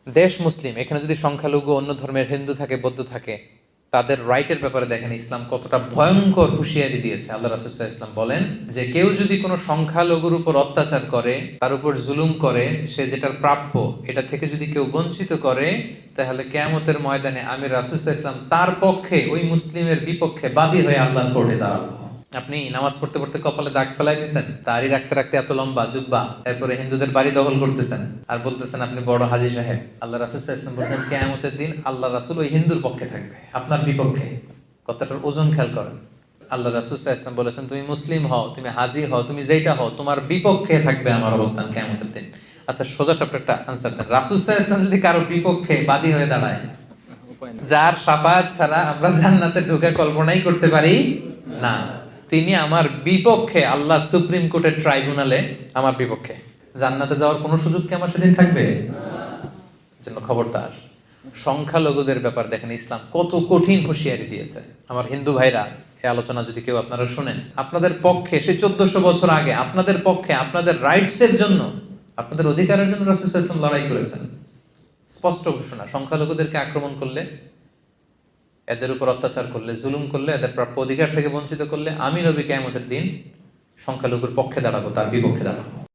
দেশ মুসলিম, এখানে যদি সংখ্যালঘু অন্য ধর্মের হিন্দু থাকে, বৌদ্ধ থাকে, তাদের রাইটের ব্যাপারে দেখেন ইসলাম কতটা ভয়ঙ্কর হুঁশিয়ারি দিয়েছে। আল্লাহ রাসূল সাল্লাল্লাহু আলাইহি ওয়াসাল্লাম বলেন যে কেউ যদি কোনো সংখ্যালঘুর উপর অত্যাচার করে, তার উপর জুলুম করে, সে যেটার প্রাপ্য এটা থেকে যদি কেউ বঞ্চিত করে, তাহলে কিয়ামতের ময়দানে আমি রাসূল সাল্লাল্লাহু আলাইহি ওয়াসাল্লাম তার পক্ষে, ওই মুসলিমের বিপক্ষে বাদী হয়ে আল্লাহর কোর্টে দাঁড়াবো। আপনি নামাজ পড়তে পড়তে কপালে দাগ ফেলাই দিয়েছেন, দাড়ি রাখতে রাখতে এত লম্বা জুব্বা, এরপরে হিন্দুদের বাড়ি দখল করতেছেন আর বলতেছেন আপনি বড় হাজী সাহেব। আল্লাহ রাসূল সাল্লাল্লাহু আলাইহি ওয়াসাল্লাম বলেন কিয়ামতের দিন আল্লাহ রাসূল ওই হিন্দুর পক্ষে থাকবে, আপনার বিপক্ষে। কথাটার ওজন খেয়াল করেন। আল্লাহ রাসূল সাল্লাল্লাহু আলাইহি ওয়াসাল্লাম বলেছেন তুমি মুসলিম হও, তুমি হাজী হও, তুমি যেটা হও, তোমার বিপক্ষে থাকবে আমার অবস্থান কিয়ামতের দিন। আচ্ছা, সোজা সাপটা একটা আনসার দেন। রাসূল সাল্লাল্লাহু আলাইহি ওয়াসাল্লাম যদি কারো বিপক্ষে বাদী হয়ে দাঁড়ায়, যার শাফাআত ছাড়া আমরা জান্নাতে ঢোকা কল্পনাই করতে পারি না, তিনি আমার বিপক্ষে আল্লাহর সুপ্রিম কোর্টের ট্রাইব্যুনালে আমার বিপক্ষে, জান্নাতে যাওয়ার কোনো সুযোগ কি আমার সেদিন থাকবে? জন্য খবরদার। সংখ্যালঘুদের ব্যাপার দেখেন ইসলাম কত কঠিন হুঁশিয়ারি দিয়েছে। আমার হিন্দু ভাইরা, এই আলোচনা যদি কেউ আপনারা শুনেন, আপনাদের পক্ষে সেই 1400 বছর আগে আপনাদের পক্ষে, আপনাদের রাইটস এর জন্য, আপনাদের অধিকারের জন্য রাসূল সাল্লাল্লাহু আলাইহি ওয়াসাল্লাম লড়াই করেছেন। স্পষ্ট ঘোষণা, সংখ্যালঘুদেরকে আক্রমণ করলে, এদের উপর অত্যাচার করলে, জুলুম করলে, এদের প্রাপ্য অধিকার থেকে বঞ্চিত করলে, আমি নবী কিয়ামতের দিন সংখ্যালঘুর পক্ষে দাঁড়াবো, তার বিপক্ষে দাঁড়াবো।